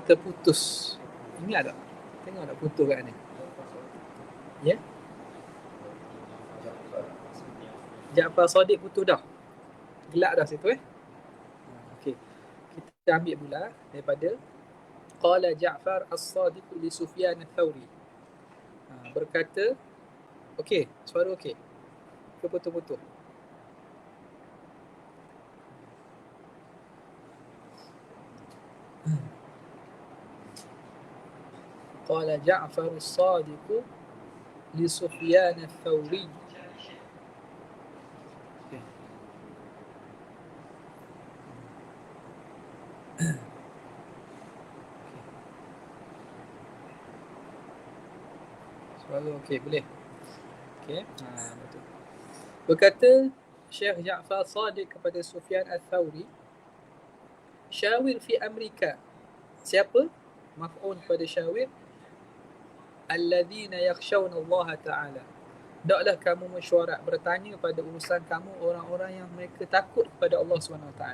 terputus. Ingat tak? Tengok tak putus kat ni. Ya? Ja'far Sadiq putus dah. Gelak dah situ Okey. Kita ambil pula daripada qala Ja'far As-Sadiq li Sufyan Ats-Tsauri. Berkata, okey, suara okey. Ke putus-putus? Qala Ja'far As-Sadiq li Sufyan Ats-Tsauri. Suara okey, boleh. Okey. Betul. Berkata Syekh Ja'far Sadiq kepada Sufyan Ats-Tsauri, syawir fi Amerika. Siapa? Maf'ul pada syawir, alladzina yakhshawna Allah Ta'ala. Hendaklah kamu mesyuarat, bertanya pada urusan kamu orang-orang yang mereka takut kepada Allah SWT.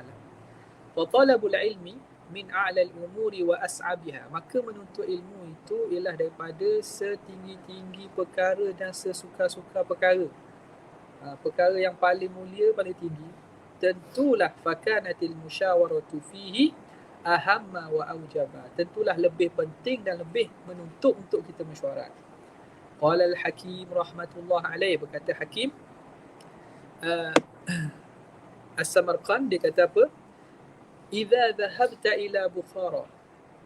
Wa talabul ilmi min a'lal umuri wa as'abiha. Maka menuntut ilmu itu ialah daripada setinggi-tinggi perkara dan sesuka-suka perkara. Perkara yang paling mulia, paling tinggi. Tentulah fakanatil musyawaratu fihi ahamma wa aujaba. Tentulah lebih penting dan lebih menuntut untuk kita mesyuarat. Qala al-Hakim rahmatullah alaih, berkata Hakim As-Samarqand, dia kata apa? Idza dhahabta ila Bukhara,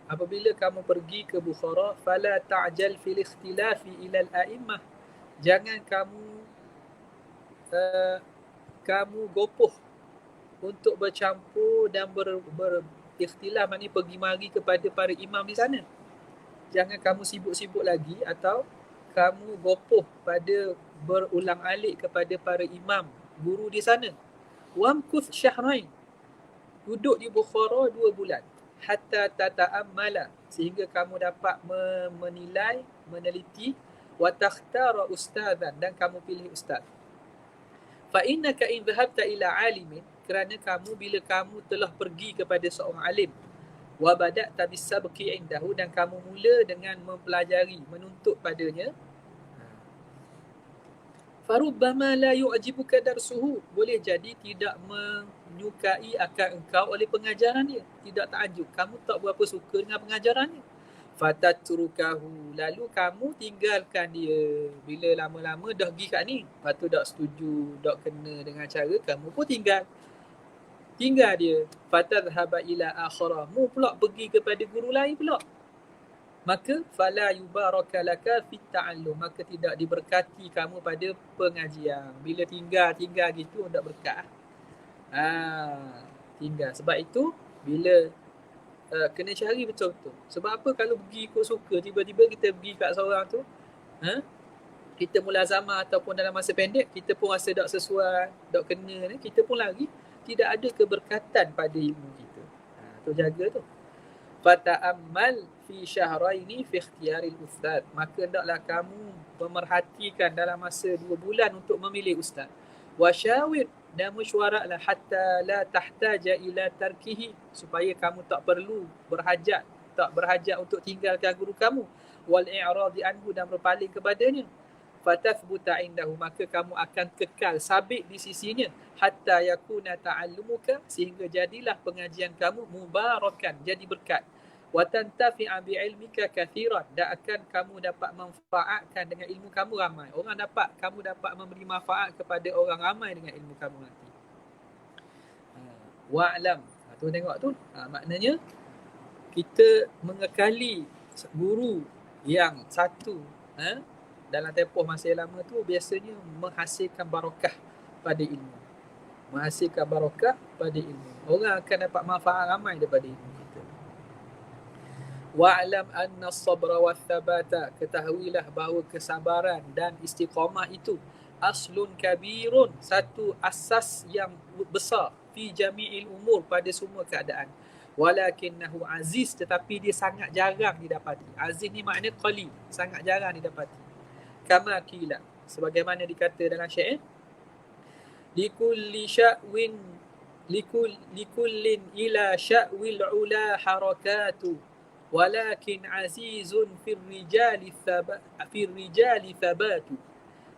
apabila kamu pergi ke Bukhara, fala ta'jal fil ikhtilafi ila al-a'immah. Jangan kamu gopoh untuk bercampur dan berikhtilaf, maknanya pergi mari kepada para imam di sana. Jangan kamu sibuk-sibuk lagi atau kamu gopoh pada berulang alik kepada para imam, guru di sana. Wamkuth syahrain, duduk di Bukhara 2 bulan. Hatta tata'ammala, sehingga kamu dapat menilai, meneliti. Wa takhtara ustazan, dan kamu pilih ustaz. Fa innaka in dhahabta ila alimin, kerana kamu bila kamu telah pergi kepada seorang alim, wa bada'ta bisabqi indahu, dan kamu mula dengan mempelajari, menuntut padanya, farubbama la yu'jibuka darsuhu, boleh jadi tidak menyukai akan engkau oleh pengajaran dia, tidak takjub, kamu tak berapa suka dengan pengajarannya. Fatatrukahu, lalu kamu tinggalkan dia. Bila lama-lama dah pergi kat ni, lepas tu tak setuju, tak kena dengan cara, kamu pun tinggal dia. Fatadhhaba ila akhara, mu pula pergi kepada guru lain pula. Maka fala yubaraka laka fit ta'allum, maka tidak diberkati kamu pada pengajian. Bila tinggal gitu tak berkat. Tinggal. Sebab itu bila kena cari betul-betul. Sebab apa kalau pergi ikut suka, tiba-tiba kita pergi kat seorang tu, kita mulazamah ataupun dalam masa pendek, kita pun rasa tak sesuai, tak kena, kita pun lari, tidak ada keberkatan pada ilmu kita. Tu jaga tu. Fata'ammal fi syahraini fi ikhtiyaril ustaz, maka hendaklah kamu memerhatikan dalam masa 2 bulan untuk memilih ustaz. Wasyawir, dan mesyuaratlah, hatta la tahtaja ila tarkihi, supaya kamu tak berhajat untuk tinggalkan guru kamu. Wal i'radi anhu, dan berpaling kepadanya. Fatathbuta indahu, maka kamu akan kekal sabit di sisinya. Hatta yakuna ta'allumuka, sehingga jadilah pengajian kamu mubarakan, jadi berkat. Wa tantafi'a bi'ilmika kathiran, dan akan kamu dapat manfaatkan dengan ilmu kamu ramai. Kamu dapat memberi manfaat kepada orang ramai dengan ilmu kamu nanti. Wa'lam, tu tengok tu, maknanya kita mengekali guru yang satu dalam tempoh masa yang lama tu, biasanya menghasilkan barakah pada ilmu. Orang akan dapat manfaat ramai daripada ilmu kita. Wa'lam anna as-sabra wa thabata, ketahuilah bahawa kesabaran dan istiqamah itu aslun kabirun, satu asas yang besar, fi jami'il umur, pada semua keadaan. Walakinnahu aziz, tetapi dia sangat jarang didapati. Aziz ni maknanya qalil, sangat jarang didapati. Kama qila, sebagaimana dikata dalam syair, likulli sya'win likullin ila sya'wil ula harakatu walakin azizun fir rijali thabatu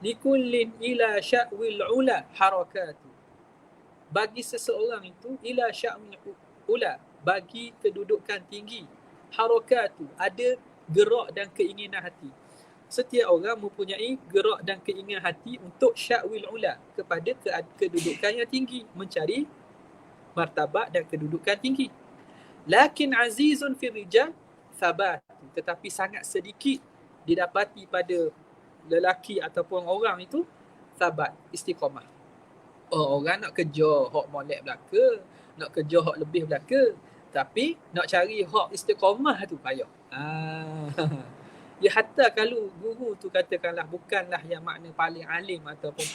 likullin ila sya'wil ula harakatu. Bagi seseorang itu ila sya'wil ula, bagi kedudukan tinggi, harakatu, ada gerak dan keinginan hati. Setiap orang mempunyai gerak dan keinginan hati untuk sya'wil ula, kepada kedudukan yang tinggi, mencari martabat dan kedudukan tinggi. Lakin azizun fil rijal thabat, tetapi sangat sedikit didapati pada lelaki ataupun orang itu sabat, istiqamah. Orang nak kerja hak molek belaka, nak kerja hak lebih belaka, tapi nak cari hak istiqamah tu payah. Ya, hatta kalau guru tu katakanlah bukanlah yang makna paling alim ataupun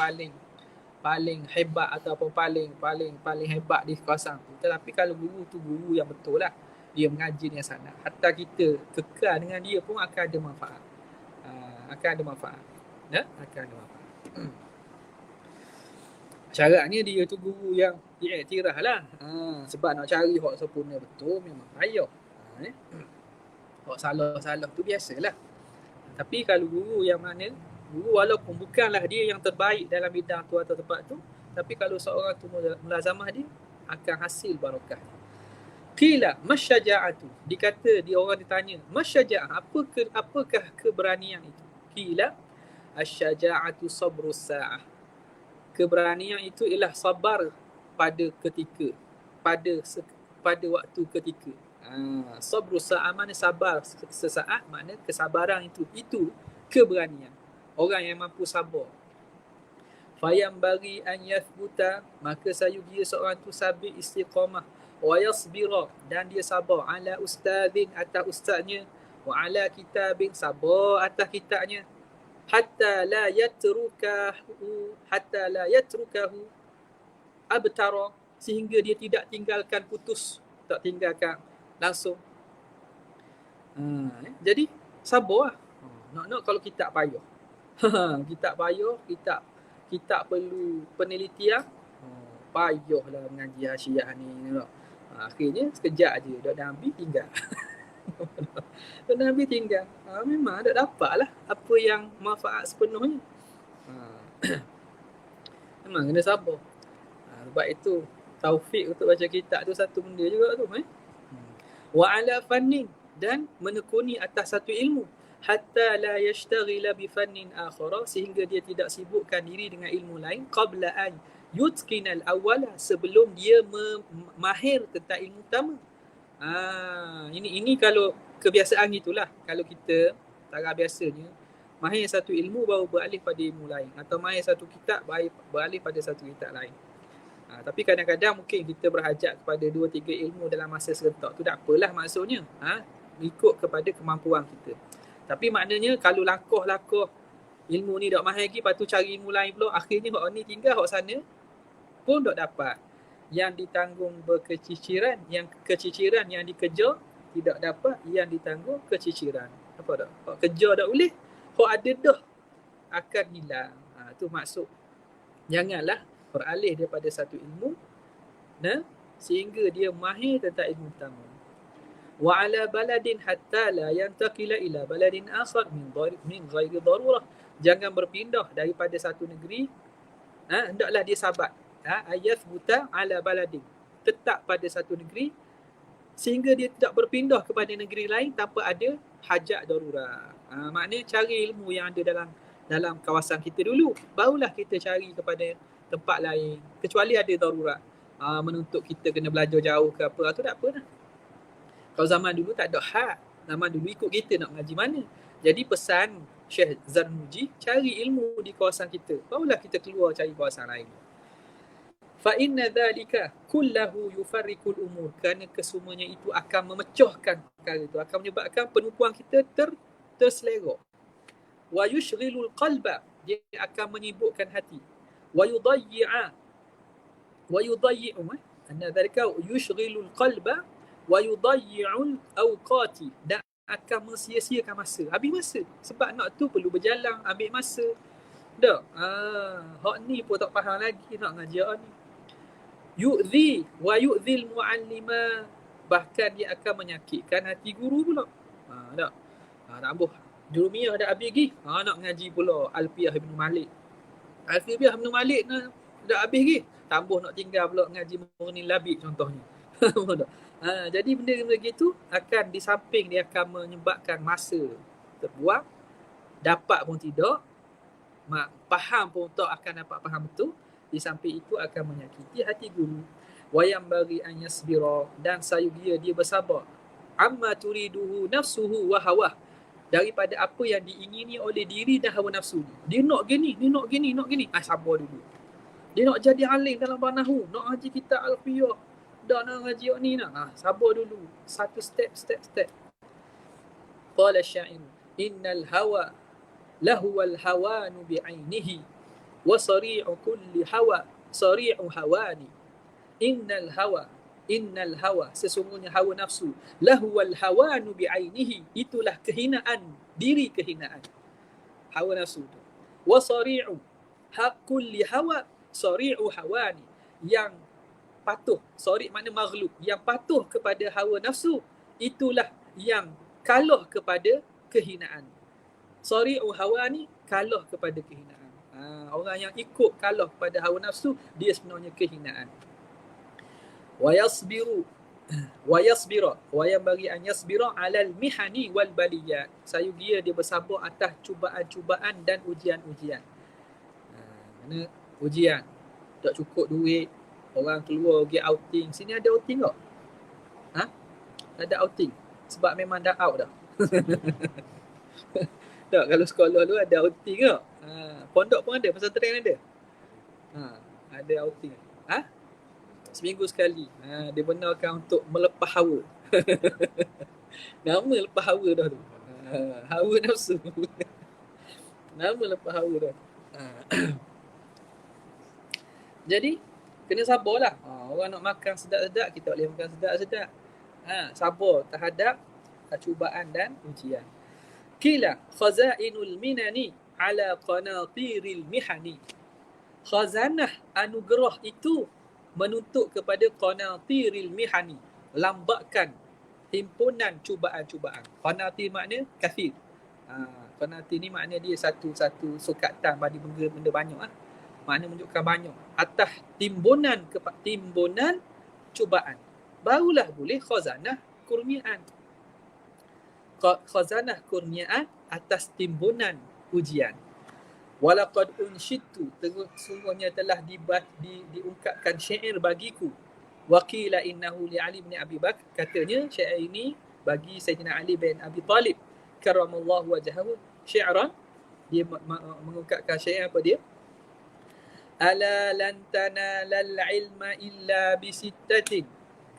paling hebat ataupun paling hebat di kawasan tu, tetapi kalau guru tu guru yang betul lah, dia mengaji dengan sanad, hatta kita kekal dengan dia pun akan ada manfaat. Akan ada manfaat. Ya, akan ada manfaat. Syaratnya dia tu guru yang diiktiraf lah. Sebab nak cari hak sempurna betul memang payah. Hak salah-salah tu biasalah. Tapi kalau guru yang mana, guru walaupun bukanlah dia yang terbaik dalam bidang tu atau tempat tu, tapi kalau seorang tu mulazamah dia, akan hasil barakah. Qila masyaja'atu, dikata dia orang ditanya, masyaja'ah, apakah keberanian itu? Qila asyaja'atu sabrus sa'ah, keberanian itu ialah sabar pada ketika, pada waktu ketika. Sabrus sa'ah mana sabar sesaat, mana kesabaran itu keberanian. Orang yang mampu sabar. Fayam bagi an yathbuta, maka sayugia seorang tu sabit istiqamah, wa yasbira, dan dia sabar, ala ustazin, atas ustaznya, wa ala kitabin, sabar atas kitabnya, hatta la yatrukahu abtara, sehingga dia tidak tinggalkan putus, tak tinggalkan langsung. Jadi sabar lah. Nak kalau kitab payah. Kitab payah, kitab perlu penelitian, payahlah mengaji hasyiah ni. Akhirnya sekejap je Dr. Nabi tinggal. Dr. Nabi tinggal. Memang tak dapat lah apa yang manfaat sepenuhnya. Memang kena sabar. Sebab itu taufik untuk baca kitab tu satu benda juga tu. Wa ala fannin, dan menekuni atas satu ilmu, hatta la yashtaghila bi fannin akhara, sehingga dia tidak sibukkan diri dengan ilmu lain, qabla an yutqinal awwala, sebelum dia mahir tentang ilmu utama. Ini kalau kebiasaan gitulah. Kalau kita cara biasanya mahir satu ilmu baru beralih pada ilmu lain, atau mahir satu kitab beralih pada satu kitab lain. Tapi kadang-kadang mungkin kita berhajat kepada 2-3 ilmu dalam masa serentak. Tu tak apalah maksudnya. Ikut kepada kemampuan kita. Tapi maknanya kalau lakoh ilmu ni dak mahir lagi, lepas tu cari ilmu lain pula, akhirnya hak ni tinggal, hak sana pun tak dapat. Yang ditanggung berkeciciran, yang keciciran yang dikejar tidak dapat, yang ditanggung keciciran. Apa tak? Hak kejar tak boleh, hak ada dah akan hilang. Tu maksud. Janganlah beralih daripada satu ilmu sehingga dia mahir tentang ilmu utama. Wa ala baladin hatta la yantaqila ila baladin akhar min ghairi darurah. Jangan berpindah daripada satu negeri, hendaklah dia sabat. Ayat buta ala baladin, tetap pada satu negeri, sehingga dia tidak berpindah kepada negeri lain tanpa ada hajat darurat. Maknanya cari ilmu yang ada dalam kawasan kita dulu, barulah kita cari kepada tempat lain, kecuali ada darurat menuntut kita kena belajar jauh ke apa, tu tak apa lah. Kalau zaman dulu tak ada had, zaman dulu ikut kita nak mengaji mana. Jadi pesan Syekh Zarnuji, cari ilmu di kawasan kita, barulah kita keluar cari kawasan lain. Fa inna dhalika kullahu yufarriqul umur, kerana kesemuanya itu akan memecahkan perkara itu, akan menyebabkan penumpuan kita terselera. Wa yushghilul qalba, dia akan menyibukkan hati. Wa yudayyi'u anna dhalika yushghilul qalba wa yudayyi'ul awqati, dan akan mensia-siakan masa, habis masa. Sebab nak tu perlu berjalan, ambil masa. Dah, hak ni pun tak faham lagi nak ngajar ni. Yu'dhi wa yu'dhil mu'allima bahkan dia akan menyakitkan hati guru pula. Tak? Nak ambuh Jurumiyah dah habis lagi. Nak ngaji pula Alfiyah Ibn Malik. Alfiyah Ibn Malik dah habis lagi. Tambah nak tinggal pula ngaji Murni Labib contohnya. Jadi benda-benda gitu akan di samping dia akan menyebabkan masa terbuang, dapat pun tidak, faham pun tak akan dapat faham betul, di samping itu akan menyakiti hati guru. Wayam bagi an yasbira, dan sayugia dia bersabar, amma turiduhu nafsuhu wa hawah, daripada apa yang diingini oleh diri dan hawa nafsu. Dia nak gini, dia nak gini, nak gini. Sabar dulu. Dia nak jadi alim dalam banahu, nak ngaji kitab Alfiyah, dah nak ngaji ni nak. Sabar dulu. Satu step. Qala syair, innal hawa lahu wal hawanu bi'ainihi wa sari'u kulli hawa sari'u hawani. Innal hawa, sesungguhnya hawa nafsu, lahu wal hawanu bi'ainihi, itulah kehinaan, diri kehinaan. Hawa nafsu tu. Wa sari'u kulli hawa sari'u hawani, yang patuh, sari' makna maghlub, yang patuh kepada hawa nafsu, itulah yang kalah kepada kehinaan. Sari'u hawani, kalah kepada kehinaan. Orang yang ikut kalah kepada hawa nafsu, dia sebenarnya kehinaan. Wa yasbira wa yanbaghi an yasbira 'alal mihani wal baliyat, sayugia dia bersabar atas cubaan-cubaan dan ujian-ujian. Mana ujian, tak cukup duit, orang keluar pergi outing. Sini ada outing tak? Tak ada outing. Sebab memang dah out dah. Tak, kalau sekolah tu ada outing tak? Pondok pun ada, pesantren ada. Ada outing. Seminggu sekali. Dia benarkan untuk melepah hawa. Nama lepas hawa dah tu. Hawa nafsu. Nama lepas hawa dah. Jadi kena sabarlah. Orang nak makan sedap-sedap, kita boleh makan sedap-sedap. Sabar terhadap cubaan dan ujian. Kila khazainul minani ala qanatiril mihani. Khazanah anugerah itu menuntut kepada qanatiril mihani, lambakan himpunan cubaan-cubaan. Qanatir makna kathir. Qanatir ni makna dia satu sukatan bagi benda banyak. Makna menunjukkan banyak. Atas timbunan cubaan, barulah boleh khazanah kurniaan. Khazanah kurniaan atas timbunan ujian. Walaqad unshidtu, sungguhnya telah diungkapkan syair bagiku. Waqila innahu li Ali bin Abi Bakr, katanya syair ini bagi Sayyidina Ali bin Abi Talib karramallahu wajhahu syi'ran. Dia mengungkapkan syair apa dia? Ala lan tanalal ilma illa bisittatin,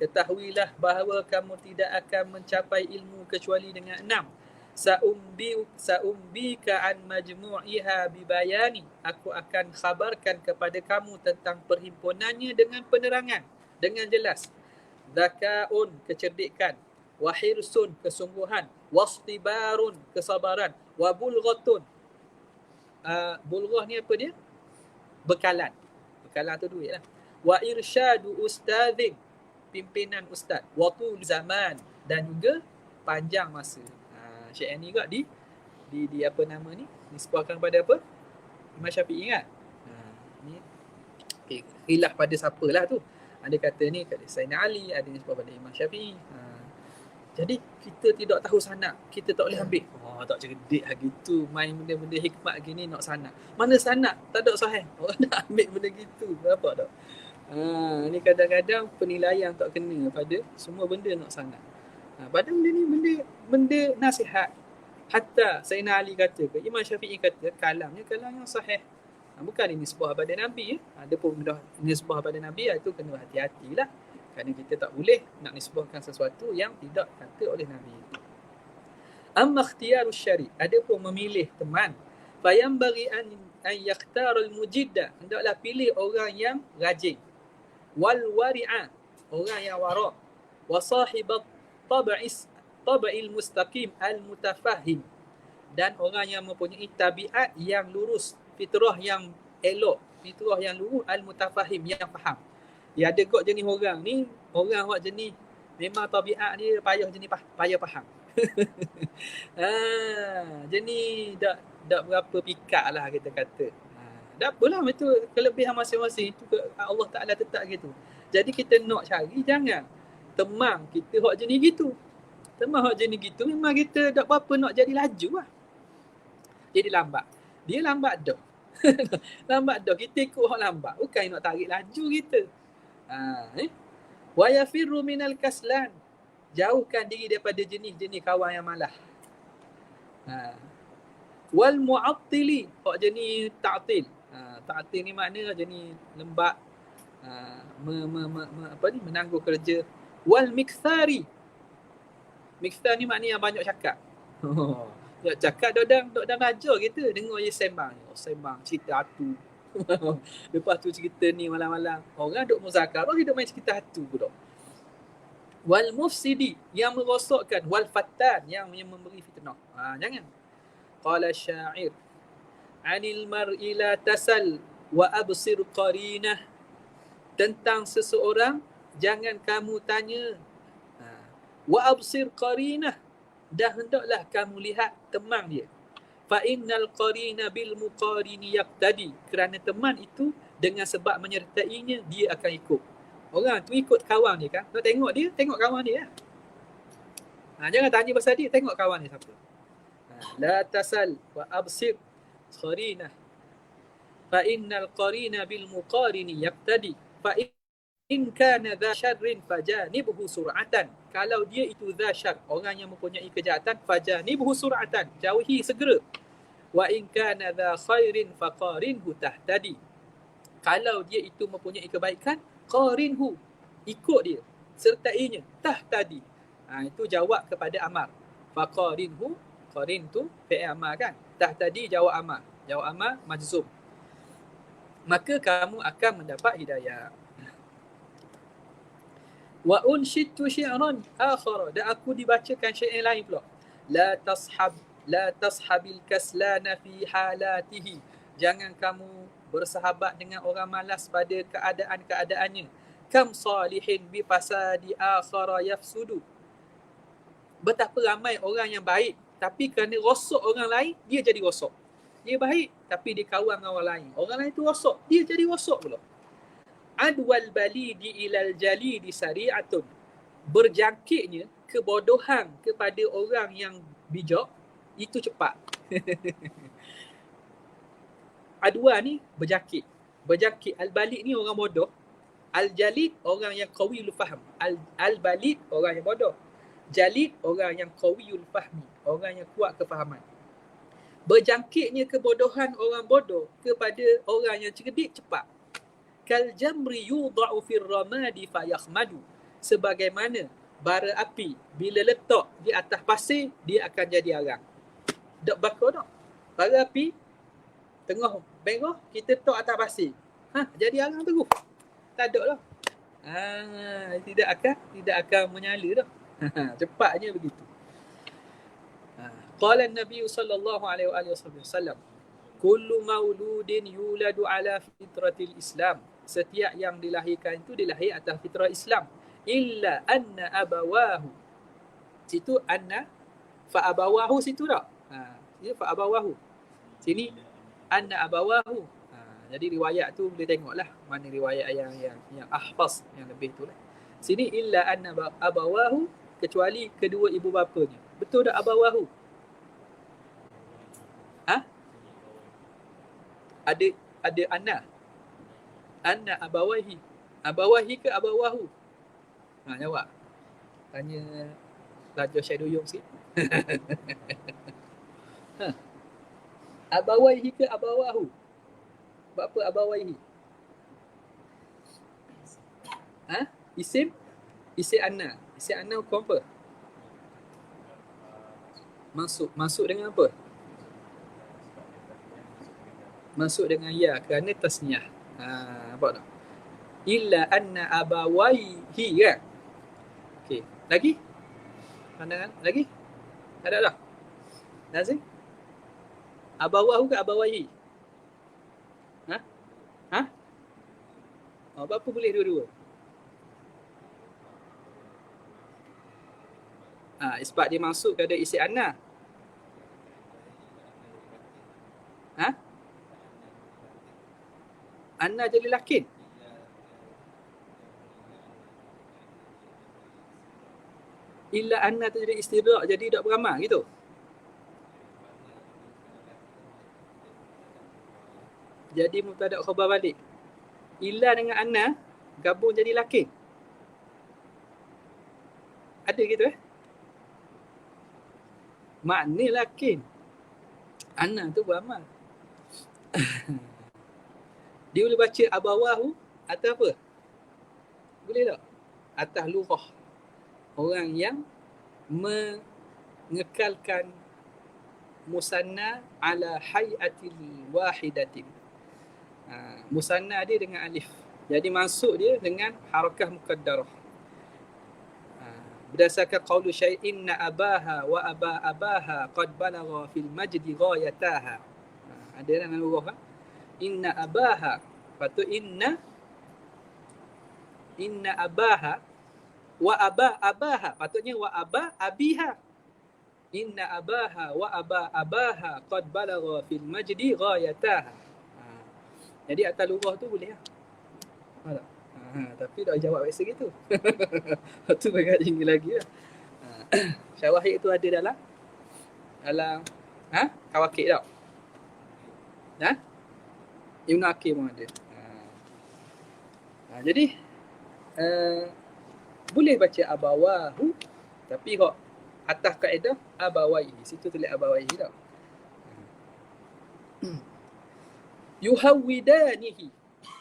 ketahuilah bahawa kamu tidak akan mencapai ilmu kecuali dengan 6. Sa'umbika an majmu'iha bibayani, aku akan khabarkan kepada kamu tentang perhimpunannya dengan penerangan, dengan jelas. Zaka'un, kecerdikan, wa hirsun, kesungguhan, wastibarun, kesabaran, wa bulghatun. Bulghah ni apa dia? Bekalan tu duit lah. Wa irsyadu ustadzin, pimpinan ustaz. Wa tul zaman, dan juga panjang masa. Syair ni juga di apa nama ni, disebutkan kepada apa? Imam Syafi'i kan? Ni khilaf pada siapalah tu. Ada kata ni kat Sayyidina Ali, ada yang sebut pada Imam Syafi'i. Jadi kita tidak tahu sanad, kita tak boleh ambil. Tak cerdik lah gitu, main benda-benda hikmat gini nak sanad. Mana sanad? Tak ada sahih. Orang nak ambil benda gitu. Nampak tak? Ni kadang-kadang penilaian tak kena pada semua benda nak sanad. Pada benda ni benda nasihat. Hatta Sayyidina Ali kata ke, Imam Syafi'i kata kalamnya kalam yang sahih. Bukan ini nisbah pada Nabi. Ada pun dah nisbah pada Nabi, itu kena hati-hatilah. Kerana kita tak boleh nak nisbahkan sesuatu yang tidak kata oleh Nabi. Amma ikhtiyarus syari', ada pun memilih teman. Fayam bagi an yakhtarul mujidda, hendaklah pilih orang yang rajin. Wal wari'a, orang yang wara'. Wa sahibat tab'il mustaqim al-mutafahim, dan orang yang mempunyai tabiat yang lurus, fitrah yang elok, fitrah yang lurus, al-mutafahim, yang faham. Dia ada kot jenis orang ni, orang awak jenis Memang tabiat dia payah jenis payah faham. Jenis tak berapa pikat lah kita kata. Tak apalah, itu kelebihan masing-masing. Itu Allah Ta'ala tetap gitu. Jadi kita nak cari, jangan temang kita hak jenis gitu. Temang hak jenis gitu, memang kita tak apa-apa nak jadi laju lah. Jadi lambat. Dia lambat dah. Lambat dah. Kita ikut hak lambat. Bukan nak tarik laju kita. Wa yafirru minal kaslan. Jauhkan diri daripada jenis-jenis kawan yang malah. Wal mu'attili. Hak jenis ta'til. Ta'til ni makna jenis lembat. Menangguh kerja. Wal mikthari. Mikthar ni makna yang banyak cakap. Nak cakap dodang raja kita. Dengar je sembang. Sembang cerita hatu. Lepas tu cerita ni malam-malam. Orang duk muzakarah, dia duk main cerita hatu pula. Wal mufsidi, yang merosakkan. Wal fattan, yang memberi fitnah. Jangan. Qala syair. Anil mar'i la tasal wa absir qarinah. Tentang seseorang, jangan kamu tanya. Wa absir qarinah. Dah hendaklah kamu lihat teman dia. Fa innal qarina bil muqarini yaqtadi. Kerana teman itu dengan sebab menyertainya dia akan ikut. Orang tu ikut kawan dia kan. Nak tengok dia, tengok kawan dia. Jangan tanya pasal dia, tengok kawan dia siapa. La tasal wa absir qarina. Fa innal qarina bil muqarini yaqtadi. Fa in kana dha syarrin fajanibhu sur'atan. Kalau dia itu dha syarr, orang yang mempunyai kejahatan, fajanibhu sur'atan, jauhi segera. Wa in kana dha khairin faqarinhu tahtadi. Kalau dia itu mempunyai kebaikan, qarinhu, ikut dia, sertainya, tahtadi. Itu jawab kepada amar. Faqarinhu, qarin tu fi'il amar kan. Tahtadi jawab amar. Jawab amar majzum. Maka kamu akan mendapat hidayah. Wa unshitu syi'ran akhar, dan aku dibacakan syair lain pula. La tashabil kaslana fi halatihi. Jangan kamu bersahabat dengan orang malas pada keadaan-keadaannya. Kam salihin bi fasadi akhar yafsudu. Betapa ramai orang yang baik, tapi kerana rosak orang lain, dia jadi rosak. Dia baik, tapi dia kawan dengan orang lain. Orang lain tu rosak, dia jadi rosak pula. Adwal balidi ilal jalidi sari'atun. Berjangkitnya kebodohan kepada orang yang bijak itu cepat. Adwa ni berjangkit. Berjangkit. Al-balid ni orang bodoh. Al-jalid orang yang qawiyul faham. Al-balid orang yang bodoh. Jalid orang yang qawiyul fahmi, orang yang kuat kefahaman. Berjangkitnya kebodohan orang bodoh kepada orang yang cerdik cepat. Kal jamri yudha'u fir ramadi fayakhmadu. Sebagaimana bara api bila letak di atas pasir, dia akan jadi arang. Tak bakar tak? Bara api tengah merah, kita letak atas pasir. Jadi arang terus. Tak ada lah. Tidak akan menyala dah. Cepatnya begitu. Qala an-nabiy sallallahu alaihi wasallam, kullu mauludin yuladu ala fitratil Islam. Setiap yang dilahirkan itu dilahir atas fitrah Islam. Illa anna abawahu. Situ anna fa abawahu situ tak? Ini fa abawahu. Sini anna abawahu. Jadi riwayat tu boleh tengoklah mana riwayat yang ahfaz yang lebih tu lah. Sini illa anna abawahu, kecuali kedua ibu bapanya. Betul tak abawahu? Ada anna abawahi. Abawahi ke abawahu? Jawab. Tanya Raja Syed Duyung sikit. Abawahi ke abawahu? Buat apa abawahi? Isim anna. Isim anna hukum apa? Masuk dengan apa? Masuk dengan ya, kerana tasniah. Nampak tak? Illa anna abawaihi kan? Okey. Lagi? Pandangan? Lagi? Ada tak? Nazim? Abawahu ke abawaihi? Apa boleh dua-dua? Isbat dia masuk kepada isi anna. Anna jadi lakin. Illa anna tu jadi istidrak, jadi tak beramal gitu. Jadi mubtada khabar balik. Illa dengan anna gabung jadi lakin. Ada gitu makna lakin. Anna tu beramal. Dia boleh baca abawahu atau apa? Boleh tak? Atas lughah. Orang yang mengekalkan musanna ala hayatil wahidatin. Musanna dia dengan alif. Jadi masuk dia dengan harakah muqaddarah. Berdasarkan qaulu syai'in inna abaha wa abaha qad balagha fil majdi ghayataha. Ada dalam lughah. Inna abaha, patut inna abaha wa abaha, patutnya wa abiha. Inna abaha wa abaha qad balagha fil majdi ghayataha. Jadi atas lughah tu boleh lah. Tapi dah jawab biasa gitu. Tu banyak tinggi lagi lah. Syawahid tu ada dalam Kawakib tak? Ibn Aqil pun ada. Jadi boleh baca abawahu, tapi kok atas kaedah abawaihi, situ tulis abawaihi tak? Yuhawidanihi,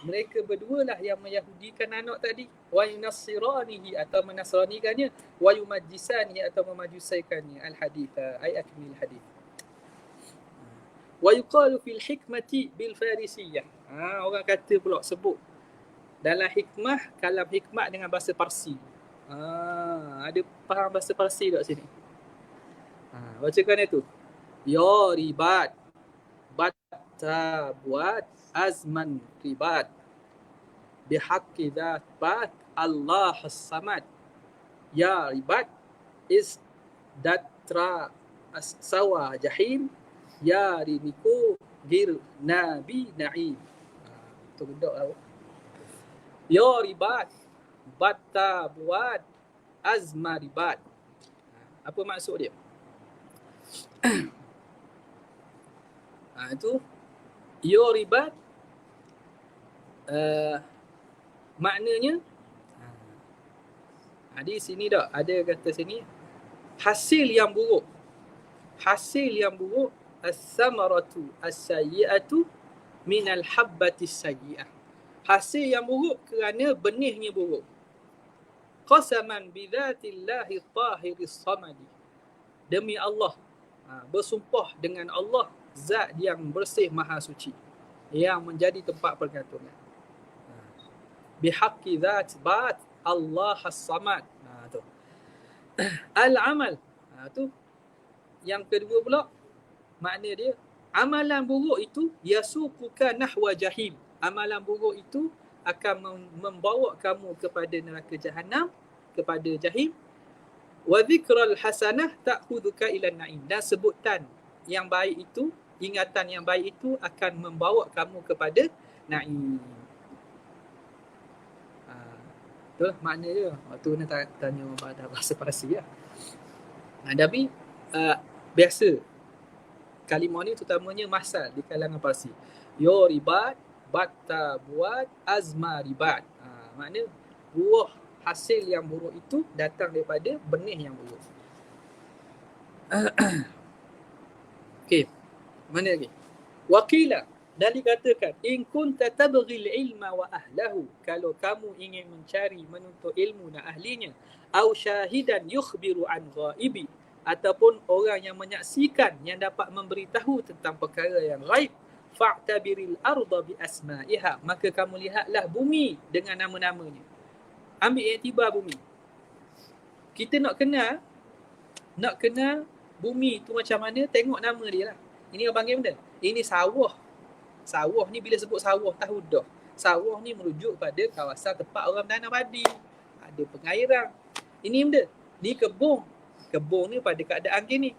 mereka berdua lah yang meyahudikan anak tadi. Wa yunassiranihi, atau menasranikannya. Wa yumajjisanihi, atau memajusaikannya. Al-haditha, ay akmil hadith. Wa yuqalu fil hikmati bil farisiyah. Orang kata pula sebut dalam hikmah, kalam hikmah dengan bahasa Parsi. Ada faham bahasa Parsi tak sini? Bacakan itu. Ya ribat, batta buat, azman ribat, bihaqqi dzat bat, Allah as-samad. Ya ribat is datra sawa jahim, ya riniku gir nabi na'im. Tu gedok lah. Ya ribat, batta buat, azma ribat. Apa maksud dia? Itu ya ribat, maknanya di sini tak ada kata sini hasil yang buruk. Hasil yang buruk, as-samaratu as-sayyi'atu minal habbati sayyi'ah. Hasil yang buruk kerana benihnya buruk. Qasaman bidzatillahi tahiris samadi. Demi Allah, bersumpah dengan Allah, zat yang bersih maha suci, yang menjadi tempat pergantungan. Bihaqqi dzat bat Allah as-samad. Tu. Al-amal. Tu yang kedua pula, makna dia amalan buruk itu yasuquka nahwa jahim. Amalan buruk itu akan membawa kamu kepada neraka jahanam, kepada jahim. Wa dzikral hasanah ta'khudhuka ila na'im. Dan sebutan yang baik itu, ingatan yang baik itu akan membawa kamu kepada na'im. Itulah makna dia. Waktu nak tanya pada bahasa Parsi lah. Tapi biasa kalimah ni terutamanya masal di kalangan Parsi. Yo ribat, batta buat, azma ribat. Makna buah hasil yang buruk itu datang daripada benih yang buruk. Okey. Mana lagi? Waqila, dan dikatakan in kunta tabghil ilma wa ahlahu, kalau kamu ingin mencari menuntut ilmu dan ahlinya, au syahidan yukhbiru an ghaibi, ataupun orang yang menyaksikan yang dapat memberitahu tentang perkara yang ghaib, fa'tabiril arda bi asma'iha, maka kamu lihatlah bumi dengan nama-namanya. Ambil iktibar bumi. Kita nak kenal bumi tu macam mana, tengok nama dia lah. Ini orang panggil benda. Ini sawah. Sawah ni bila sebut sawah, tahu dah. Sawah ni merujuk pada kawasan tempat orang menanam padi. Ada pengairan. Ini benda. Ni kebun. kebun ni pada keadaan gini.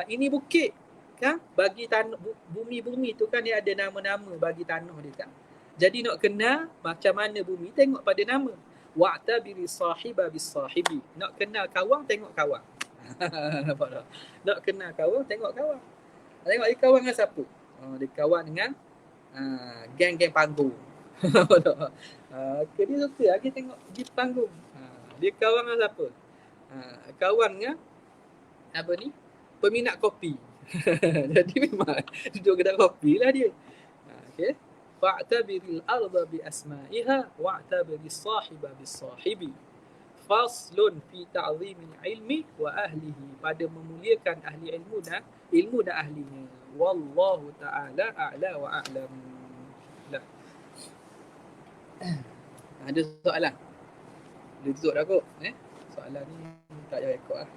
Ini bukit kan, bagi tanah bumi tu kan dia ada nama-nama bagi tanah dia kan. Jadi nak kenal macam mana bumi, tengok pada nama. Wa'tabiri sahiba bis sahibi. Nak kenal kawan, tengok kawan. Nampak tak? Nak kenal kawan, tengok kawan. Tengok dia kawan dengan siapa? Dia kawan dengan geng-geng panggung. Nampak tak? Dia suka lagi tengok pergi panggung. Dia kawan dengan siapa? Kawan dengan apa ni? Peminat kopi. Jadi memang duduk kedai kopi lah dia. Okay. Fa'tabiril arda bi asma'iha wa'tabiris sahiba bis sahibi. Faslun fi ta'zimil ilmi wa ahlihi. Pada memuliakan ahli ilmu dan ahlinya. Wallahu ta'ala a'la wa a'lam. Ada soalan? Boleh tutup dah kot. Soalan ni tak payah rekod lah.